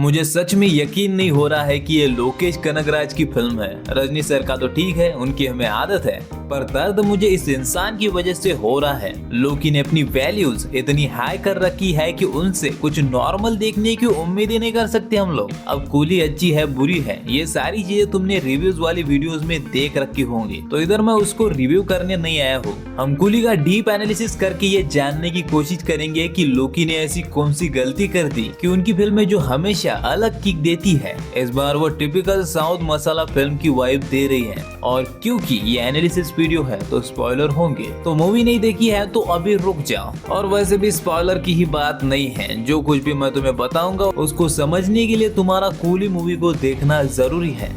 मुझे सच में यकीन नहीं हो रहा है कि ये लोकेश कनगराज की फिल्म है। रजनी सर का तो ठीक है, उनकी हमें आदत है, पर दर्द मुझे इस इंसान की वजह से हो रहा है। लोकी ने अपनी वैल्यूज इतनी हाई कर रखी है कि उनसे कुछ नॉर्मल देखने की उम्मीद ही नहीं कर सकते हम लोग। अब कूली अच्छी है बुरी है, ये सारी चीजें तुमने रिव्यूज वाली वीडियोस में देख रखी होंगी, तो इधर मैं उसको रिव्यू करने नहीं आया हूँ। हम कूली का डीप एनालिसिस करके ये जानने की कोशिश करेंगे कि लोकी ने ऐसी कौन सी गलती कर दी कि उनकी फिल्म में जो हमेशा अलग किक देती है, इस बार वो टिपिकल साउथ मसाला फिल्म की वाइब दे रही है। और क्योंकि ये एनालिसिस वीडियो है तो स्पॉइलर होंगे, तो मूवी नहीं देखी है तो अभी रुक जाओ। और वैसे भी स्पॉइलर की ही बात नहीं है, जो कुछ भी मैं तुम्हें बताऊंगा उसको समझने के लिए तुम्हारा कूली मूवी को देखना जरूरी है।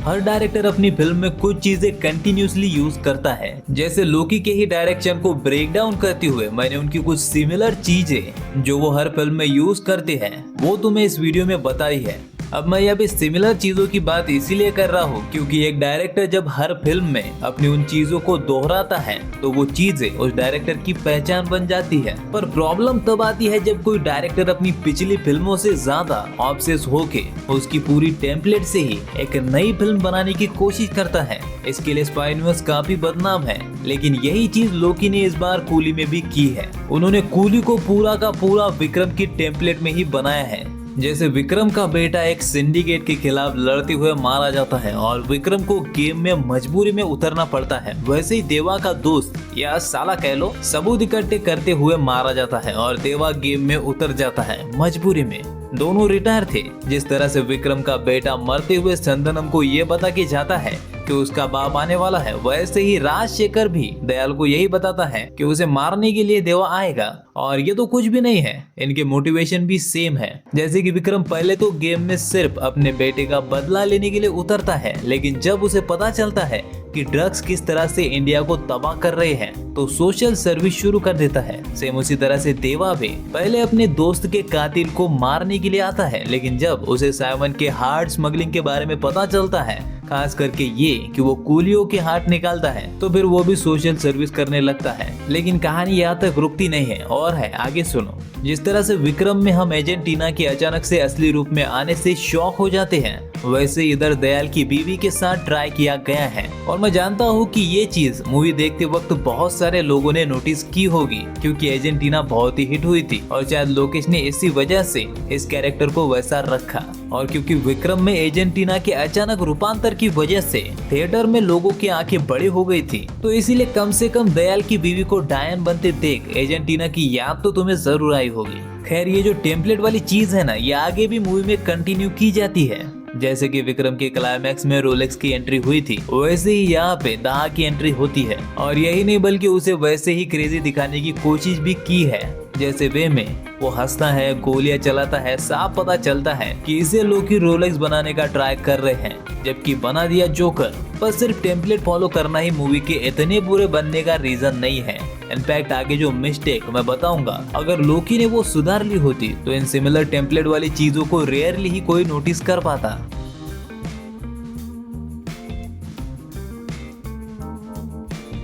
हर डायरेक्टर अपनी फिल्म में कुछ चीजें कंटिन्यूसली यूज करता है। जैसे लोकी के ही डायरेक्शन को ब्रेक डाउन करते हुए मैंने उनकी कुछ सिमिलर चीजें जो वो हर फिल्म में यूज करते हैं वो तुम्हें इस वीडियो में बताई है। अब मैं यहाँ पे सिमिलर चीजों की बात इसीलिए कर रहा हूँ क्योंकि एक डायरेक्टर जब हर फिल्म में अपनी उन चीजों को दोहराता है तो वो चीजें उस डायरेक्टर की पहचान बन जाती है। पर प्रॉब्लम तब आती है जब कोई डायरेक्टर अपनी पिछली फिल्मों से ज्यादा ऑब्सेस होके उसकी पूरी टेम्पलेट से ही एक नई फिल्म बनाने की कोशिश करता है। इसके लिए स्पाई यूनिवर्स काफी बदनाम है, लेकिन यही चीज लोकी ने इस बार कूली में भी की है। उन्होंने कूली को पूरा का पूरा विक्रम की टेम्पलेट में ही बनाया है। जैसे विक्रम का बेटा एक सिंडिकेट के खिलाफ लड़ते हुए मारा जाता है और विक्रम को गेम में मजबूरी में उतरना पड़ता है, वैसे ही देवा का दोस्त या साला कह लो सबूत इकट्ठे करते हुए मारा जाता है और देवा गेम में उतर जाता है मजबूरी में। दोनों रिटायर थे। जिस तरह से विक्रम का बेटा मरते हुए संदनम को ये बता के जाता है कि उसका बाप आने वाला है, वैसे ही राजशेखर भी दयाल को यही बताता है कि उसे मारने के लिए देवा आएगा। और ये तो कुछ भी नहीं है, इनके मोटिवेशन भी सेम है। जैसे कि विक्रम पहले तो गेम में सिर्फ अपने बेटे का बदला लेने के लिए उतरता है, लेकिन जब उसे पता चलता है कि ड्रग्स किस तरह से इंडिया को तबाह कर रहे हैं तो सोशल सर्विस शुरू कर देता है। सेम उसी तरह से देवा भी पहले अपने दोस्त के कातिल को मारने के लिए आता है, लेकिन जब उसे साइमन के हार्ट स्मगलिंग के बारे में पता चलता है, खास करके ये कि वो कूलियों के हाथ निकालता है, तो फिर वो भी सोशल सर्विस करने लगता है। लेकिन कहानी यहाँ तक रुकती नहीं है और है, आगे सुनो। जिस तरह से विक्रम में हम एजेंट टीना के अचानक से असली रूप में आने से शॉक हो जाते हैं, वैसे इधर दयाल की बीवी के साथ ट्राई किया गया है। और मैं जानता हूँ कि ये चीज मूवी देखते वक्त बहुत सारे लोगों ने नोटिस की होगी क्योंकि एजेंट टीना बहुत ही हिट हुई थी और शायद लोकेश ने इसी वजह से इस कैरेक्टर को वैसा रखा। और क्योंकि विक्रम में एजेंट टीना के अचानक रूपांतर की वजह से थिएटर में लोगों की आंखें बड़ी हो गई थी, तो इसीलिए कम से कम दयाल की बीवी को डायन बनते देख एजेंट टीना की याद तो तुम्हें जरूर आई होगी। खैर, ये जो टेम्पलेट वाली चीज है ना, ये आगे भी मूवी में कंटिन्यू की जाती है। जैसे कि विक्रम के क्लाइमैक्स में रोलेक्स की एंट्री हुई थी, वैसे ही यहाँ पे दाह की एंट्री होती है। और यही नहीं बल्कि उसे वैसे ही क्रेजी दिखाने की कोशिश भी की है। जैसे वे में वो हंसता है, गोलियां चलाता है, साफ पता चलता है कि इसे लोकी रोलेक्स बनाने का ट्राई कर रहे हैं, जबकि बना दिया जोकर। पर सिर्फ टेम्पलेट फॉलो करना ही मूवी के इतने बुरे बनने का रीजन नहीं है। इनफैक्ट आगे जो मिस्टेक मैं बताऊंगा, अगर लोकी ने वो सुधार ली होती तो इन सिमिलर टेम्पलेट वाली चीजों को रेयरली ही कोई नोटिस कर पाता।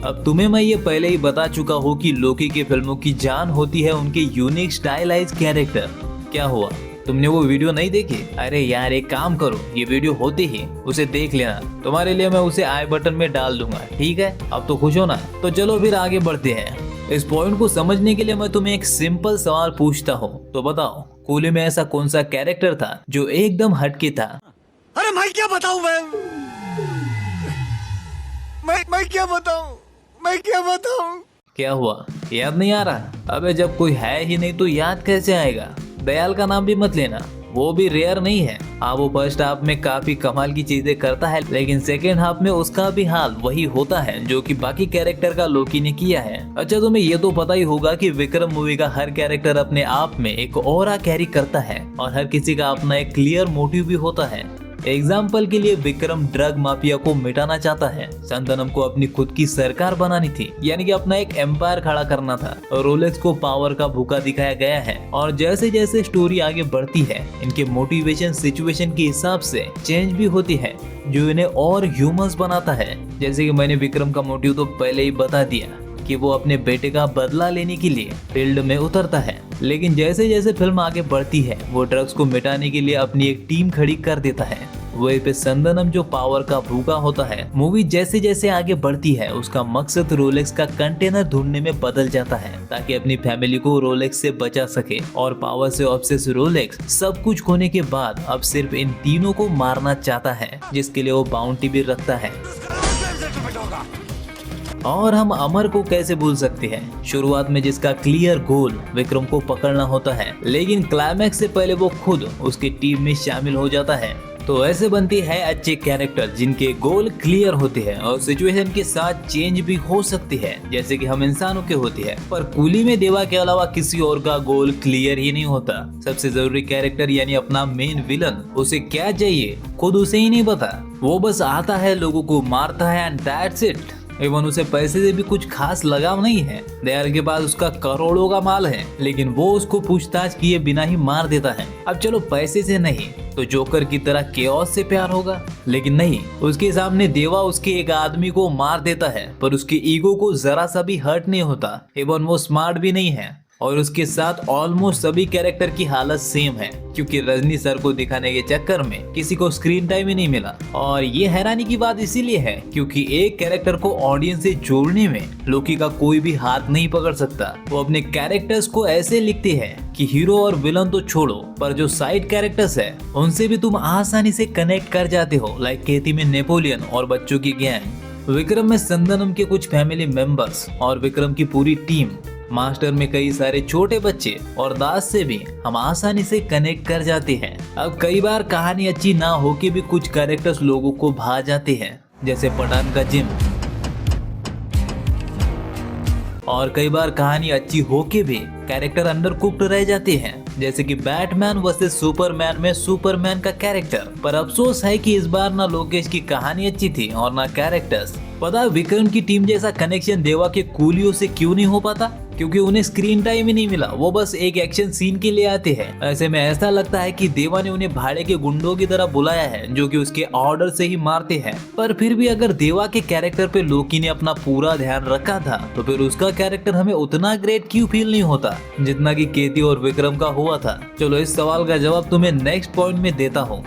अब तुम्हें मैं ये पहले ही बता चुका हूँ कि लोकी की फिल्मों की जान होती है उनके यूनिक स्टाइलाइज कैरेक्टर। क्या हुआ, तुमने वो वीडियो नहीं देखी? अरे यार, एक काम करो, ये वीडियो होते ही उसे देख लेना, तुम्हारे लिए मैं उसे आई बटन में डाल दूंगा, ठीक है? अब तो खुश हो ना? तो चलो फिर आगे बढ़ते हैं। इस पॉइंट को समझने के लिए मैं तुम्हें एक सिंपल सवाल पूछता हूँ, तो बताओ कूली में ऐसा कौन सा कैरेक्टर था जो एकदम हटके था? अरे मैं क्या बताऊं, मैं क्या बताऊं, मैं क्या बताऊं? क्या हुआ, याद नहीं आ रहा? अबे जब कोई है ही नहीं तो याद कैसे आएगा? दयाल का नाम भी मत लेना, वो भी रेयर नहीं है। हाँ, वो फर्स्ट हाफ में काफी कमाल की चीजें करता है, लेकिन सेकेंड हाफ में उसका भी हाल वही होता है जो कि बाकी कैरेक्टर का लोकी ने किया है। अच्छा, तुम्हें ये तो पता ही होगा कि विक्रम मूवी का हर कैरेक्टर अपने आप में एक ऑरा कैरी करता है और हर किसी का अपना एक क्लियर मोटिव भी होता है। एग्जाम्पल के लिए विक्रम ड्रग माफिया को मिटाना चाहता है, संदनम को अपनी खुद की सरकार बनानी थी, यानी कि अपना एक एम्पायर खड़ा करना था। रोलेक्स को पावर का भूखा दिखाया गया है। और जैसे जैसे स्टोरी आगे बढ़ती है, इनके मोटिवेशन सिचुएशन के हिसाब से चेंज भी होती है, जो इन्हें और ह्यूमंस बनाता है। जैसे कि मैंने विक्रम का मोटिव तो पहले ही बता दिया, कि वो अपने बेटे का बदला लेने के लिए फील्ड में उतरता है। लेकिन जैसे जैसे फिल्म आगे बढ़ती है वो ड्रग्स को मिटाने के लिए अपनी एक टीम खड़ी कर देता है। वहीं पे संदनम जो पावर का भूखा होता है, मूवी जैसे जैसे आगे बढ़ती है उसका मकसद रोलेक्स का कंटेनर ढूंढने में बदल जाता है ताकि अपनी फैमिली को रोलेक्स से बचा सके। और पावर से ऑब्सेस रोलेक्स सब कुछ खोने के बाद अब सिर्फ इन तीनों को मारना चाहता है, जिसके लिए वो बाउंटी भी रखता है। और हम अमर को कैसे भूल सकते हैं, शुरुआत में जिसका क्लियर गोल विक्रम को पकड़ना होता है, लेकिन क्लाइमैक्स से पहले वो खुद उसकी टीम में शामिल हो जाता है। तो ऐसे बनती है अच्छे कैरेक्टर जिनके गोल क्लियर होते हैं और सिचुएशन के साथ चेंज भी हो सकती है, जैसे कि हम इंसानों के होते हैं। पर कूली में देवा के अलावा किसी और का गोल क्लियर ही नहीं होता। सबसे जरूरी कैरेक्टर यानी अपना मेन विलन, उसे क्या चाहिए खुद उसे ही नहीं पता। वो बस आता है, लोगों को मारता है एंड दैट्स इट। एवं उसे पैसे से भी कुछ खास लगाव नहीं है। दयाल के पास उसका करोड़ों का माल है, लेकिन वो उसको पूछताछ किए बिना ही मार देता है। अब चलो पैसे से नहीं तो जोकर की तरह केओस से प्यार होगा, लेकिन नहीं, उसके सामने देवा उसके एक आदमी को मार देता है पर उसके ईगो को जरा सा भी हर्ट नहीं होता। एवं वो स्मार्ट भी नहीं है। और उसके साथ ऑलमोस्ट सभी कैरेक्टर की हालत सेम है, क्योंकि रजनी सर को दिखाने के चक्कर में किसी को स्क्रीन टाइम ही नहीं मिला। और ये हैरानी की बात इसीलिए है क्योंकि एक कैरेक्टर को ऑडियंस से जोड़ने में लोकी का कोई भी हाथ नहीं पकड़ सकता। वो अपने कैरेक्टर्स को ऐसे लिखते हैं कि हीरो और विलन तो छोड़ो, पर जो साइड कैरेक्टर्स है उनसे भी तुम आसानी से कनेक्ट कर जाते हो, लाइक खेती में नेपोलियन और बच्चों की गैंग, विक्रम में संदनम के कुछ फैमिली मेंबर्स और विक्रम की पूरी टीम, मास्टर में कई सारे छोटे बच्चे और दास से भी हम आसानी से कनेक्ट कर जाते हैं। अब कई बार कहानी अच्छी ना हो के भी कुछ कैरेक्टर्स लोगों को भा जाते हैं, जैसे पठान का जिम। और कई बार कहानी अच्छी हो के भी कैरेक्टर अंडर कुक्ड रह जाते हैं, जैसे कि बैटमैन वर्सेस सुपरमैन में सुपरमैन का कैरेक्टर। पर अफसोस है कि इस बार ना लोकेश की कहानी अच्छी थी और ना कैरेक्टर्स। पता है विक्रम की टीम जैसा कनेक्शन देवा के कूलियों से क्यों नहीं हो पाता? क्योंकि उन्हें स्क्रीन टाइम ही नहीं मिला। वो बस एक एक्शन सीन के लिए आते हैं। ऐसे में ऐसा लगता है कि देवा ने उन्हें भाड़े के गुंडों की तरह बुलाया है, जो कि उसके ऑर्डर से ही मारते हैं। पर फिर भी अगर देवा के कैरेक्टर पे लोकी ने अपना पूरा ध्यान रखा था तो फिर उसका कैरेक्टर हमें उतना ग्रेट क्यों फील नहीं होता जितना कि केती और विक्रम का हुआ था? चलो इस सवाल का जवाब तुम्हें नेक्स्ट पॉइंट में देता हूँ।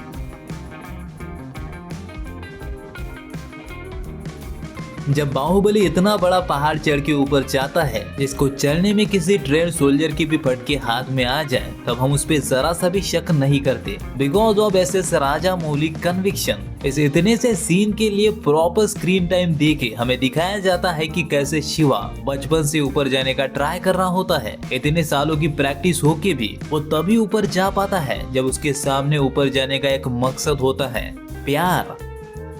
जब बाहुबली इतना बड़ा पहाड़ चढ़ के ऊपर जाता है जिसको चढ़ने में किसी ट्रेन सोल्जर की भी फटके हाथ में आ जाए, तब हम उस पे जरा सा भी शक नहीं करते, because of SS Rajamouli conviction. इस इतने से सीन के लिए प्रॉपर स्क्रीन टाइम देके हमें दिखाया जाता है कि कैसे शिवा बचपन से ऊपर जाने का ट्राई कर रहा होता है। इतने सालों की प्रैक्टिस होके भी वो तभी ऊपर जा पाता है जब उसके सामने ऊपर जाने का एक मकसद होता है, प्यार।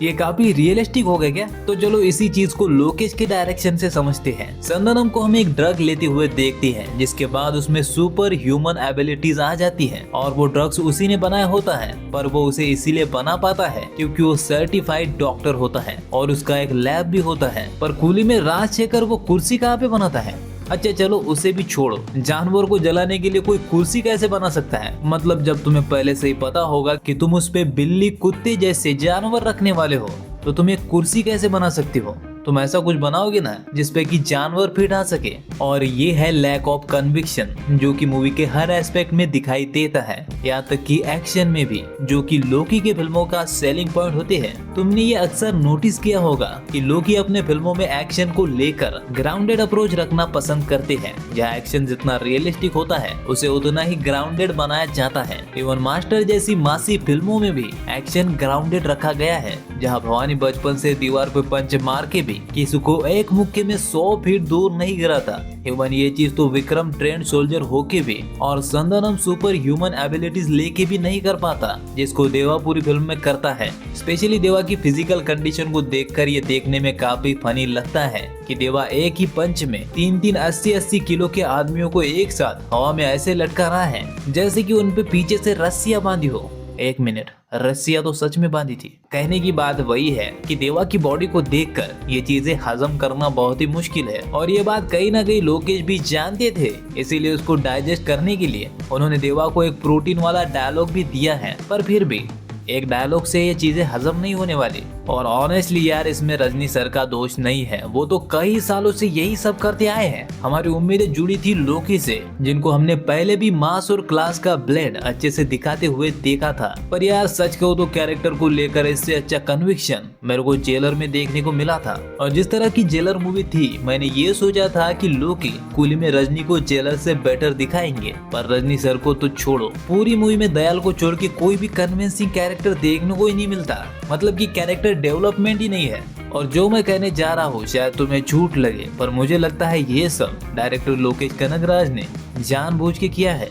ये काफी रियलिस्टिक हो गया क्या? तो चलो इसी चीज को लोकेश के डायरेक्शन से समझते हैं। संदनम को हम एक ड्रग लेते हुए देखते हैं, जिसके बाद उसमें सुपर ह्यूमन एबिलिटीज आ जाती हैं और वो ड्रग्स उसी ने बनाया होता है। पर वो उसे इसीलिए बना पाता है क्योंकि वो सर्टिफाइड डॉक्टर होता है और उसका एक लैब भी होता है। पर कूली में राजशेखर वो कुर्सी कहाँ पे बनाता है? अच्छा चलो उसे भी छोड़ो, जानवर को जलाने के लिए कोई कुर्सी कैसे बना सकता है? मतलब जब तुम्हें पहले से ही पता होगा कि तुम उस पे बिल्ली कुत्ते जैसे जानवर रखने वाले हो तो तुम एक कुर्सी कैसे बना सकती हो? तुम ऐसा कुछ बनाओगे ना जिसपे कि जानवर फिट आ सके। और ये है लैक ऑफ कन्विक्शन, जो कि मूवी के हर एस्पेक्ट में दिखाई देता है, यहाँ तक कि एक्शन में भी, जो कि लोकी के फिल्मों का सेलिंग पॉइंट होते हैं। तुमने ये अक्सर नोटिस किया होगा कि लोकी अपने फिल्मों में एक्शन को लेकर ग्राउंडेड अप्रोच रखना पसंद करते हैं। जहाँ एक्शन जितना रियलिस्टिक होता है उसे उतना ही ग्राउंडेड बनाया जाता है। इवन मास्टर जैसी मासी फिल्मों में भी एक्शन ग्राउंडेड रखा गया है, जहाँ भवानी बचपन से दीवार पे पंच मार के भी किसी को एक मुक्के में 100 फीट दूर नहीं गिरा था। इवन ये चीज तो विक्रम ट्रेंड सोल्जर होके भी और संदनम सुपर ह्यूमन एबिलिटीज लेके भी नहीं कर पाता, जिसको देवा पूरी फिल्म में करता है। स्पेशली देवा की फिजिकल कंडीशन को देखकर ये देखने में काफी फनी लगता है कि देवा एक ही पंच में 3-3 80-80 किलो के आदमियों को एक साथ हवा में ऐसे लटका रहा है जैसे कि उन पे पीछे से रस्सियां बांधी हो। एक मिनट, रस्सियां तो सच में बांधी थी। कहने की बात वही है कि देवा की बॉडी को देखकर ये चीजें हजम करना बहुत ही मुश्किल है और ये बात कहीं ना कहीं लोकेश भी जानते थे। इसीलिए उसको डाइजेस्ट करने के लिए उन्होंने देवा को एक प्रोटीन वाला डायलॉग भी दिया है। पर फिर भी एक डायलॉग से ये चीजें हजम नहीं होने वाली। और ऑनेस्टली यार इसमें रजनी सर का दोष नहीं है, वो तो कई सालों से यही सब करते आए हैं। हमारी उम्मीदें जुड़ी थी लोकी से, जिनको हमने पहले भी मास और क्लास का ब्लेड अच्छे से दिखाते हुए देखा था। पर यार सच कहो तो कैरेक्टर को लेकर इससे अच्छा कन्विक्शन मेरे को जेलर में देखने को मिला था। और जिस तरह की जेलर मूवी थी, मैंने ये सोचा था कि लोकी कूली में रजनी को जेलर से बेटर दिखाएंगे, पर रजनी सर को तो छोड़ो, पूरी मूवी में दयाल को छोड़ के कोई भी कन्विंसिंग कैरेक्टर देखने को ही नहीं मिलता। मतलब कि कैरेक्टर डेवलपमेंट ही नहीं है। और जो मैं कहने जा रहा हूँ शायद तुम्हें झूठ लगे, पर मुझे लगता है ये सब डायरेक्टर लोकेश कनगराज ने जानबूझ के किया है।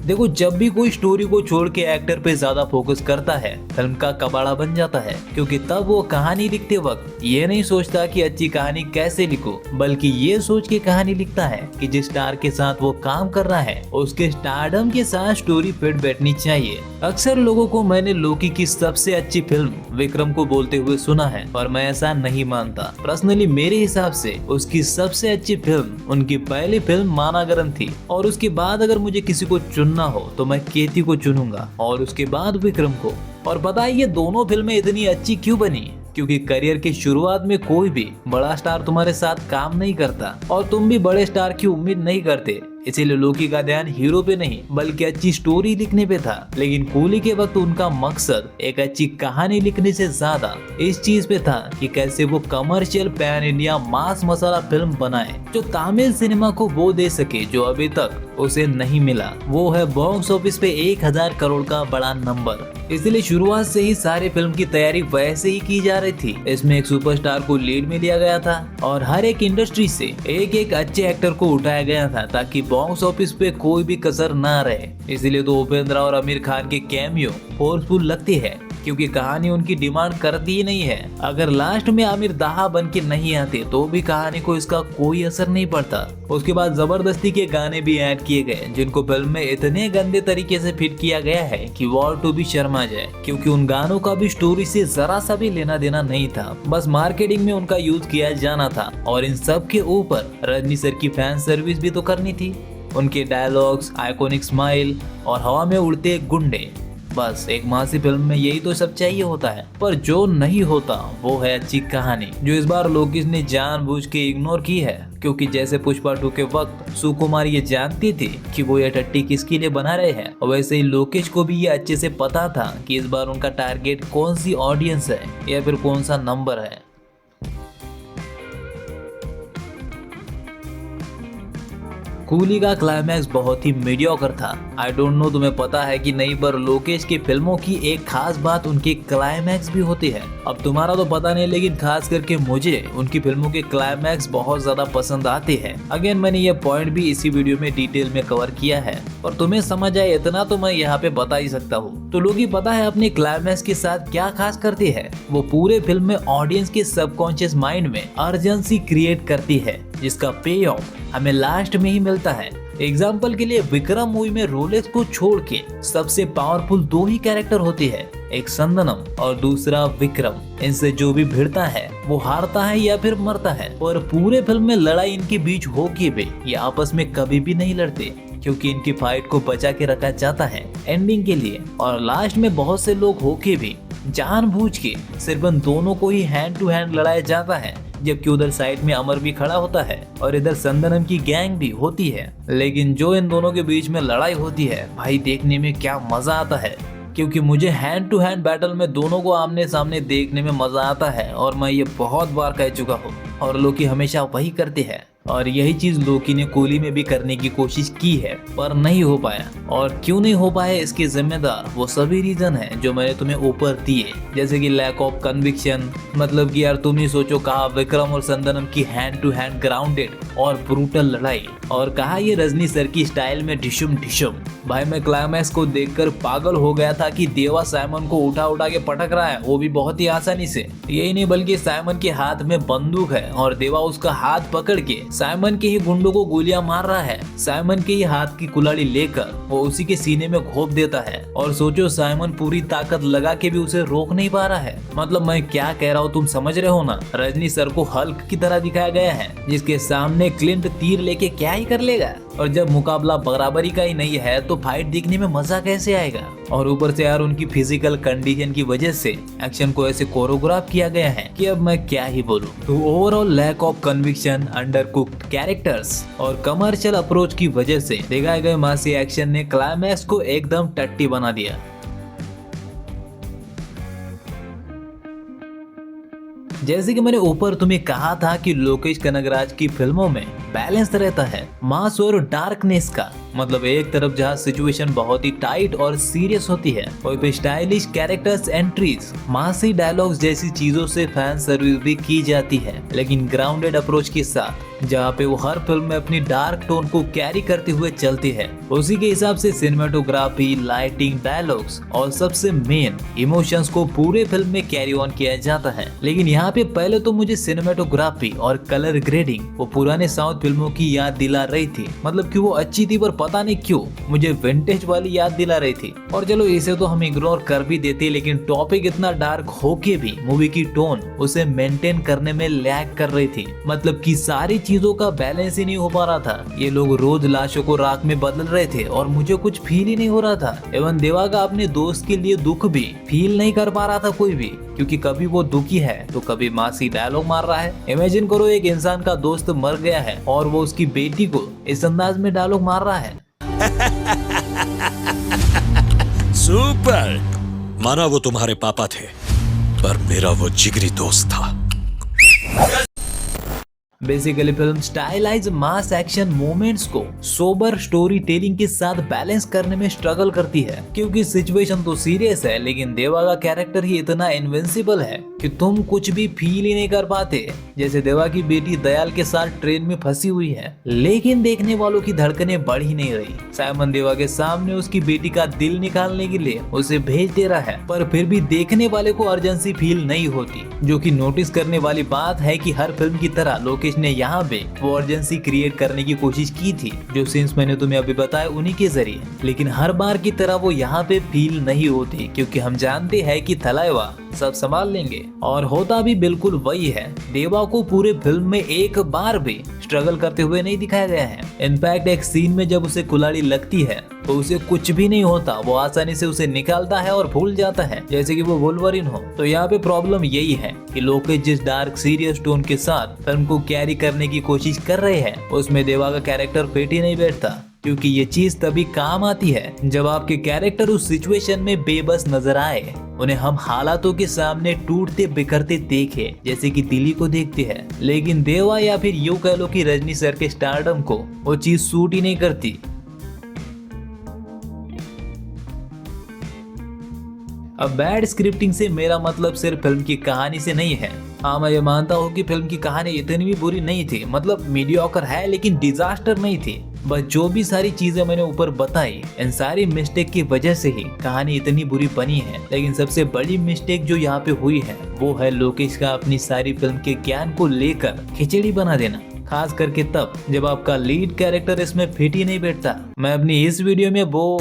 देखो, जब भी कोई स्टोरी को छोड़ के एक्टर पे ज्यादा फोकस करता है, फिल्म का कबाड़ा बन जाता है। क्योंकि तब वो कहानी लिखते वक्त ये नहीं सोचता कि अच्छी कहानी कैसे लिखूं, बल्कि ये सोच के कहानी लिखता है कि जिस स्टार के साथ वो काम कर रहा है उसके स्टारडम के साथ स्टोरी फिट बैठनी चाहिए। अक्सर लोगों को मैंने लोकी की सबसे अच्छी फिल्म विक्रम को बोलते हुए सुना है, पर मैं ऐसा नहीं मानता। पर्सनली मेरे हिसाब से उसकी सबसे अच्छी फिल्म उनकी पहली फिल्म मानागरन थी। और उसके बाद अगर मुझे किसी को चुनना हो तो मैं केती को चुनूंगा और उसके बाद विक्रम को। और पता है ये दोनों फिल्में इतनी अच्छी क्यों बनी? क्योंकि करियर की शुरुआत में कोई भी बड़ा स्टार तुम्हारे साथ काम नहीं करता और तुम भी बड़े स्टार की उम्मीद नहीं करते। इसीलिए लोकी का ध्यान हीरो पे नहीं बल्कि अच्छी स्टोरी लिखने पे था। लेकिन कूली के वक्त उनका मकसद एक अच्छी कहानी लिखने से ज्यादा इस चीज पे था कि कैसे वो कमर्शियल पैन इंडिया मास मसाला फिल्म बनाए जो तमिल सिनेमा को वो दे सके जो अभी तक उसे नहीं मिला। वो है बॉक्स ऑफिस पे 1000 करोड़ का बड़ा नंबर। इसलिए शुरुआत से ही सारे फिल्म की तैयारी वैसे ही की जा रही थी। इसमें एक सुपरस्टार को लीड में लिया गया था और हर एक इंडस्ट्री से एक एक अच्छे एक्टर को उठाया गया था ताकि बॉक्स ऑफिस पे कोई भी कसर ना रहे। इसलिए तो उपेंद्र और आमिर खान के कैमियो फोर्सफुल लगती है क्योंकि कहानी उनकी डिमांड करती ही नहीं है। अगर लास्ट में आमिर दाहा बन के नहीं आते तो भी कहानी को इसका कोई असर नहीं पड़ता। उसके बाद जबरदस्ती के गाने भी ऐड किए गए जिनको फिल्म में इतने गंदे तरीके से फिट किया गया है कि वॉर टू भी शर्मा जाए, क्योंकि उन गानों का भी स्टोरी से जरा सा भी लेना देना नहीं था। बस मार्केटिंग में उनका यूज किया जाना था। और इन सब के ऊपर रजनी सर की फैन सर्विस भी तो करनी थी। उनके डायलॉग्स, आइकॉनिक स्माइल और हवा में उड़ते गुंडे, बस एक मासी फिल्म में यही तो सब चाहिए होता है। पर जो नहीं होता वो है अच्छी कहानी, जो इस बार लोकेश ने जानबूझ के इग्नोर की है। क्योंकि जैसे पुष्पा 2 के वक्त सुकुमार ये जानती थी कि वो ये टट्टी किसके लिए बना रहे हैं, वैसे ही लोकेश को भी ये अच्छे से पता था कि इस बार उनका टारगेट कौन सी ऑडियंस है या फिर कौन सा नंबर है। कूली का क्लाइमैक्स बहुत ही मीडियोकर था। आई डोंट नो तुम्हें पता है कि नहीं, पर लोकेश की फिल्मों की एक खास बात उनके क्लाइमैक्स भी होती है। अब तुम्हारा तो पता नहीं, लेकिन खास करके मुझे उनकी फिल्मों के क्लाइमैक्स बहुत ज्यादा पसंद आते हैं। अगेन मैंने ये पॉइंट भी इसी वीडियो में डिटेल में कवर किया है और तुम्हें समझ आए इतना तो मैं यहाँ पे बता ही सकता हूँ। तो लोग पता है अपने क्लाइमैक्स के साथ क्या खास करती है? वो पूरे फिल्म में ऑडियंस के सबकॉन्शियस माइंड में अर्जेंसी क्रिएट करती है, जिसका पे ऑफ हमें लास्ट में ही मिलता है। एग्जाम्पल के लिए विक्रम मूवी में रोलेक्स को छोड़ के सबसे पावरफुल 2 ही कैरेक्टर होती है, एक संदनम और दूसरा विक्रम। इनसे जो भी भिड़ता है वो हारता है या फिर मरता है। और पूरे फिल्म में लड़ाई इनके बीच हो के भी ये आपस में कभी भी नहीं लड़ते, क्योंकि इनकी फाइट को बचा के रखा जाता है एंडिंग के लिए। और लास्ट में बहुत से लोग होके भी जानबूझ के सिर्फ इन दोनों को ही हैंड टू हैंड लड़ाया जाता है, जबकि उधर साइड में अमर भी खड़ा होता है और इधर संदनम की गैंग भी होती है। लेकिन जो इन दोनों के बीच में लड़ाई होती है भाई, देखने में क्या मजा आता है, क्योंकि मुझे हैंड टू हैंड बैटल में दोनों को आमने सामने देखने में मजा आता है। और मैं ये बहुत बार कह चुका हूँ और लोकी हमेशा वही करते हैं। और यही चीज लोकी ने कूली में भी करने की कोशिश की है, पर नहीं हो पाया। और क्यों नहीं हो पाया इसके जिम्मेदार वो सभी रीजन है जो मैंने तुम्हें ऊपर दिए, जैसे कि लैक ऑफ कन्विक्शन। मतलब कि यार तुम ही सोचो, कहा विक्रम और संदनम की हैंड टू हैंड ग्राउंडेड और ब्रूटल लड़ाई, और कहा ये रजनी सर की स्टाइल में ढिशुम ढिशुम। भाई मैं क्लाइमैक्स को देखकर पागल हो गया था कि देवा साइमन को उठा उठा के पटक रहा है, वो भी बहुत ही आसानी से। यही नहीं बल्कि साइमन के हाथ में बंदूक है और देवा उसका हाथ पकड़ के साइमन के ही गुंडों को गोलियां मार रहा है। साइमन के ही हाथ की कुल्हाड़ी लेकर वो उसी के सीने में घोंप देता है। और सोचो साइमन पूरी ताकत लगा के भी उसे रोक नहीं पा रहा है। मतलब मैं क्या कह रहा हूँ तुम समझ रहे हो ना? रजनी सर को हल्क की तरह दिखाया गया है, जिसके सामने क्लिंट तीर लेके क्या ही कर लेगा। और जब मुकाबला बराबरी का ही नहीं है तो फाइट देखने में मजा कैसे आएगा। और ऊपर से यार उनकी फिजिकल कंडीशन की वजह से एक्शन को ऐसे कोरियोग्राफ किया गया है कि अब मैं क्या ही बोलूं। तो overall lack of conviction, undercooked characters और कमर्शियल अप्रोच की वजह से दिखाए गए मासी एक्शन ने क्लाइमैक्स को एकदम टट्टी बना दिया। जैसे कि मैंने ऊपर तुम्हें कहा था कि लोकेश कनगराज की फिल्मों में बैलेंस रहता है मास और डार्कनेस का। मतलब एक तरफ जहाँ सिचुएशन बहुत ही टाइट और सीरियस होती है, वहीं पे स्टाइलिश कैरेक्टर्स एंट्रीज, मासी डायलॉग्स जैसी चीजों से फैन सर्विस भी की जाती है, लेकिन ग्राउंडेड अप्रोच के साथ जहाँ पे वो हर फिल्म में अपनी डार्क टोन को कैरी करते हुए चलती है। उसी के हिसाब से सिनेमेटोग्राफी, लाइटिंग, डायलॉग्स और सबसे मेन इमोशंस को पूरे फिल्म में कैरी ऑन किया जाता है। लेकिन यहाँ पे पहले तो मुझे सिनेमेटोग्राफी और कलर ग्रेडिंग वो पुराने साउथ फिल्मों की याद दिला रही थी। मतलब कि वो अच्छी थी पर पता नहीं क्यों मुझे विंटेज वाली याद दिला रही थी। और चलो इसे तो हम इग्नोर कर भी देते, लेकिन टॉपिक इतना डार्क होके भी मूवी की टोन उसे मेंटेन करने में लैग कर रही थी। मतलब कि सारी चीजों का बैलेंस ही नहीं हो पा रहा था। ये लोग रोज लाशों को राख में बदल रहे थे और मुझे कुछ फील ही नहीं हो रहा था। एवं देवा का अपने दोस्त के लिए दुख भी फील नहीं कर पा रहा था कोई भी, क्योंकि कभी वो दुखी है तो कभी मासी डायलॉग मार रहा है। इमेजिन करो एक इंसान का दोस्त मर गया है और वो उसकी बेटी को इस अंदाज में डायलॉग मार रहा है। सुपर। माना वो तुम्हारे पापा थे, पर मेरा वो जिगरी दोस्त था। Basically film stylise mass action moments को सोबर स्टोरी टेलिंग के साथ बैलेंस करने में स्ट्रगल करती है, क्योंकि सिचुएशन तो सीरियस है लेकिन देवा का कैरेक्टर ही इतना इनविंसिबल है कि तुम कुछ भी फील ही नहीं कर पाते। जैसे देवा की बेटी दयाल के साथ ट्रेन में फंसी हुई है, लेकिन देखने वालों की धड़कनें बढ़ ही नहीं रही। साइमन देवा के सामने उसकी बेटी का दिल निकालने के लिए उसे भेज दे रहा है, पर फिर भी देखने वाले को अर्जेंसी फील नहीं होती। जो कि नोटिस करने वाली बात है कि हर फिल्म की तरह लोकेश ने यहाँ पे वो अर्जेंसी क्रिएट करने की कोशिश की थी, जो सीन्स मैंने तुम्हें अभी बताया उन्हीं के जरिए। लेकिन हर बार की तरह वो यहाँ पे फील नहीं होती, क्योंकि हम जानते हैं कि थलाइवा सब संभाल लेंगे। और होता भी बिल्कुल वही है। देवा को पूरे फिल्म में एक बार भी स्ट्रगल करते हुए नहीं दिखाया गया है। इनफैक्ट एक सीन में जब उसे कुल्हाड़ी लगती है तो उसे कुछ भी नहीं होता, वो आसानी से उसे निकालता है और भूल जाता है जैसे कि वो वुल्वरिन हो। तो यहाँ पे प्रॉब्लम यही है कि लोकेश जिस डार्क सीरियस टोन के साथ फिल्म को कैरी करने की कोशिश कर रहे हैं, उसमें देवा का कैरेक्टर फिट ही नहीं बैठता। क्योंकि ये चीज तभी काम आती है जब आपके कैरेक्टर उस सिचुएशन में बेबस नजर आए, उन्हें हम हालातों के सामने टूटते बिखरते देखे जैसे कि दिल्ली को देखते हैं। लेकिन देवा या फिर यूं कह लो कि रजनी सर के स्टारडम को वो चीज सूट ही नहीं करती। अब बैड स्क्रिप्टिंग से मेरा मतलब सिर्फ फिल्म की कहानी से नहीं है। हाँ, मैं ये मानता हूँ कि फिल्म की कहानी इतनी भी बुरी नहीं थी, मतलब मीडियोकर है लेकिन डिजास्टर नहीं थी। बस जो भी सारी चीजें मैंने ऊपर बताई, इन सारी मिस्टेक की वजह से ही कहानी इतनी बुरी बनी है। लेकिन सबसे बड़ी मिस्टेक जो यहाँ पे हुई है वो है लोकेश का अपनी सारी फिल्म के ज्ञान को लेकर खिचड़ी बना देना, खास करके तब जब आपका लीड कैरेक्टर इसमें फिट ही नहीं बैठता। मैं अपनी इस वीडियो में वो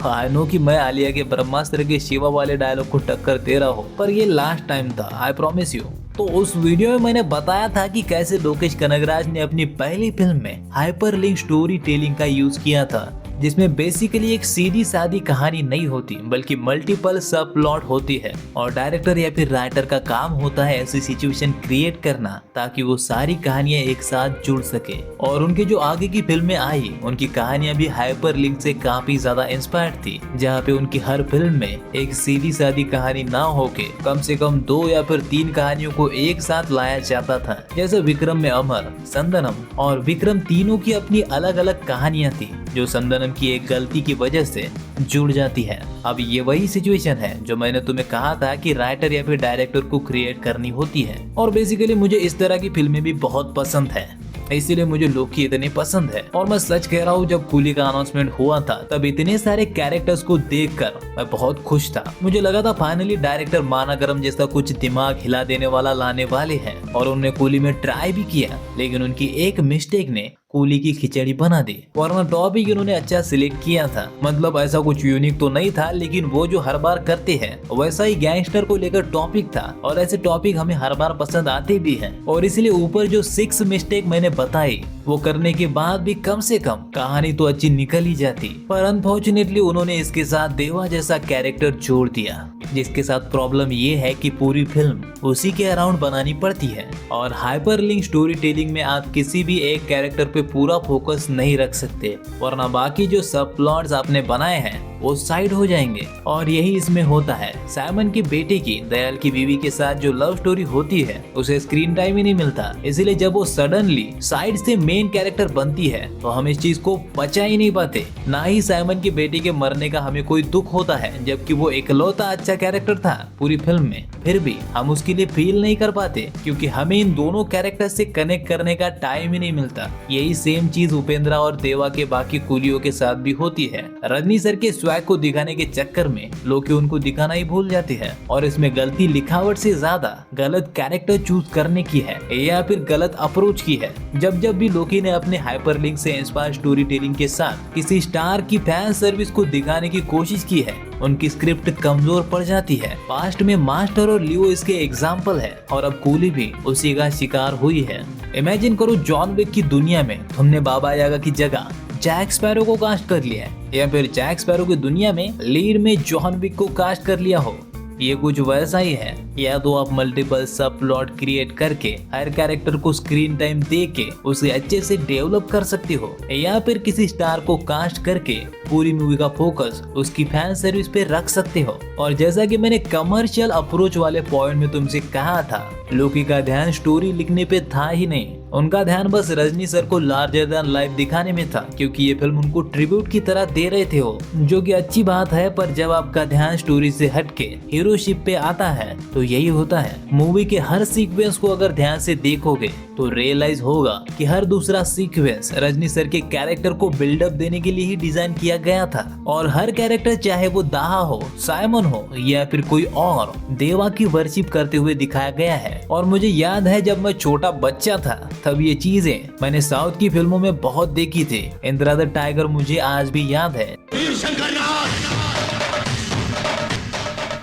आई नो कि मैं आलिया के ब्रह्मास्त्र के शिवा वाले डायलॉग को टक्कर दे रहा हूँ, पर ये लास्ट टाइम था, आई प्रॉमिस यू। तो उस वीडियो में मैंने बताया था कि कैसे लोकेश कनगराज ने अपनी पहली फिल्म में हाइपरलिंक स्टोरी टेलिंग का यूज किया था, जिसमें बेसिकली एक सीधी सादी कहानी नहीं होती बल्कि मल्टीपल सब प्लॉट होती है। और डायरेक्टर या फिर राइटर का काम होता है ऐसी सिचुएशन क्रिएट करना ताकि वो सारी कहानियां एक साथ जुड़ सके। और उनकी जो आगे की फिल्में आई उनकी कहानियां भी हाइपर लिंक से काफी ज्यादा इंस्पायर्ड थी, जहाँ पे उनकी हर फिल्म में एक सीधी सादी कहानी ना होके कम से कम 2 या फिर 3 कहानियों को एक साथ लाया जाता था। जैसे विक्रम में अमर, संदनम और विक्रम, तीनों की अपनी अलग अलग कहानियां थी जो संदनम की एक गलती की वजह से जुड़ जाती है। अब ये वही सिचुएशन है जो मैंने तुम्हें कहा था कि राइटर या फिर डायरेक्टर को क्रिएट करनी होती है। और बेसिकली मुझे इस तरह की फिल्में भी बहुत पसंद है, इसीलिए मुझे लोकी इतनी पसंद है। और मैं सच कह रहा हूँ, जब कूली का अनाउंसमेंट हुआ था तब इतने सारे कैरेक्टर्स को देखकर मैं बहुत खुश था। मुझे लगा था फाइनली डायरेक्टर मानागरम जैसा कुछ दिमाग हिला देने वाला लाने वाले हैं, और उन्होंने कूली में ट्राई भी किया। लेकिन उनकी एक मिस्टेक ने कूली की खिचड़ी बना दी। वरना टॉपिक इन्होंने अच्छा सिलेक्ट किया था, मतलब ऐसा कुछ यूनिक तो नहीं था, लेकिन वो जो हर बार करते हैं वैसा ही गैंगस्टर को लेकर टॉपिक था और ऐसे टॉपिक हमें हर बार पसंद आते भी हैं। और इसलिए ऊपर जो 6 मिस्टेक मैंने बताई वो करने के बाद भी कम से कम कहानी तो अच्छी निकल ही जाती, पर अनफॉर्चुनेटली उन्होंने इसके साथ देवा जैसा कैरेक्टर जोड़ दिया, जिसके साथ प्रॉब्लम ये है कि पूरी फिल्म उसी के अराउंड बनानी पड़ती है। और हाइपरलिंक स्टोरी टेलिंग में आप किसी भी एक कैरेक्टर पे पूरा फोकस नहीं रख सकते, वरना बाकी जो सब प्लॉट्स आपने बनाए हैं वो साइड हो जाएंगे। और यही इसमें होता है। साइमन के बेटे की दयाल की बीवी के साथ जो लव स्टोरी होती है उसे स्क्रीन टाइम ही नहीं मिलता, इसलिए जब वो सडनली साइड से मेन कैरेक्टर बनती है तो हम इस चीज को पचा ही नहीं पाते। ना ही साइमन के बेटे के मरने का हमें कोई दुख होता है, जबकि वो इकलौता अच्छा कैरेक्टर था पूरी फिल्म में, फिर भी हम उसके लिए फील नहीं कर पाते क्योंकि हमें इन दोनों कैरेक्टर से कनेक्ट करने का टाइम ही नहीं मिलता। यही सेम चीज उपेंद्रा और देवा के बाकी कुलियों के साथ भी होती है। रजनी सर के स्वैग को दिखाने के चक्कर में लोग उनको दिखाना ही भूल जाते हैं और इसमें गलती लिखावट से ज्यादा गलत कैरेक्टर चूज करने की है या फिर गलत अप्रोच की है। जब जब भी लोकी ने अपने हाइपरलिंक से इंस्पायर स्टोरी टेलिंग के साथ किसी स्टार की फैन सर्विस को दिखाने की कोशिश की है, उनकी स्क्रिप्ट कमजोर पड़ जाती है। पास्ट में मास्टर और लियो इसके एग्जाम्पल है और अब कूली भी उसी का शिकार हुई है। इमेजिन करो जॉन विक की दुनिया में हमने बाबा यागा की जगह जैक स्पैरो को कास्ट कर लिया है, या फिर जैक स्पैरो की दुनिया में लीड में जॉन विक को कास्ट कर लिया हो। ये कुछ वैसा ही है। या तो आप मल्टीपल सब प्लॉट क्रिएट करके हर कैरेक्टर को स्क्रीन टाइम दे के उसे अच्छे से डेवलप कर सकते हो, या फिर किसी स्टार को कास्ट करके पूरी मूवी का फोकस उसकी फैन सर्विस पे रख सकते हो। और जैसा कि मैंने कमर्शियल अप्रोच वाले पॉइंट में तुमसे कहा था, लोकी का ध्यान स्टोरी लिखने पे था ही नहीं, उनका ध्यान बस रजनी सर को लार्जर देन लाइफ दिखाने में था, क्योंकि ये फिल्म उनको ट्रिब्यूट की तरह दे रहे थे वो, जो कि अच्छी बात है। पर जब आपका ध्यान स्टोरी से हटके हीरोशिप पे आता है तो यही होता है। मूवी के हर सीक्वेंस को अगर ध्यान से देखोगे तो रियलाइज होगा कि हर दूसरा सीक्वेंस रजनी सर के कैरेक्टर को बिल्डअप देने के लिए ही डिजाइन किया गया था। और हर कैरेक्टर, चाहे वो दाहा हो, साइमन हो या फिर कोई और, देवा की वर्शिप करते हुए दिखाया गया है। और मुझे याद है जब मैं छोटा बच्चा था तब ये चीजें मैंने साउथ की फिल्मों में बहुत देखी थी। इंदिरा द टाइगर मुझे आज भी याद है।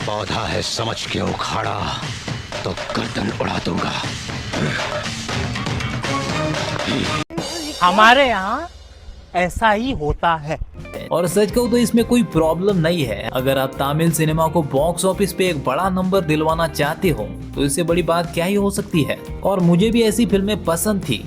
पौधा है समझ के उखाड़ा तो गर्दन उड़ा दूंगा। हमारे यहाँ ऐसा ही होता है। और सच कहूं तो इसमें कोई प्रॉब्लम नहीं है। अगर आप तमिल सिनेमा को बॉक्स ऑफिस पे एक बड़ा नंबर दिलवाना चाहते हो तो इससे बड़ी बात क्या ही हो सकती है। और मुझे भी ऐसी फिल्में पसंद थी,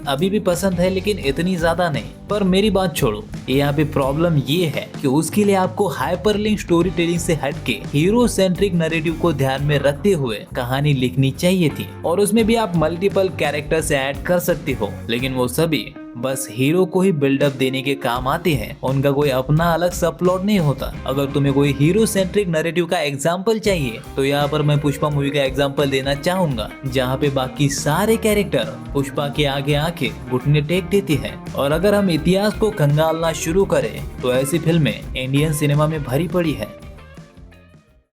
अभी भी पसंद है, लेकिन इतनी ज्यादा नहीं। पर मेरी बात छोड़ो, यहाँ पे प्रॉब्लम ये है कि उसके लिए आपको हाइपरलिंक स्टोरी टेलिंग से हटके हीरो सेंट्रिक नैरेटिव को ध्यान में रखते हुए कहानी लिखनी चाहिए थी। और उसमें भी आप मल्टीपल कैरेक्टर्स ऐड कर सकते हो, लेकिन वो सभी बस हीरो को ही बिल्डअप देने के काम आते हैं, उनका कोई अपना अलग सब प्लॉट नहीं होता। अगर तुम्हें कोई हीरो सेंट्रिक नैरेटिव का एग्जाम्पल चाहिए तो यहाँ पर मैं पुष्पा मूवी का एग्जाम्पल देना चाहूंगा, जहाँ पे बाकी सारे कैरेक्टर पुष्पा के आगे आके घुटने टेक देती है। और अगर हम इतिहास को खंगालना शुरू करें तो ऐसी फिल्में इंडियन सिनेमा में भरी पड़ी है।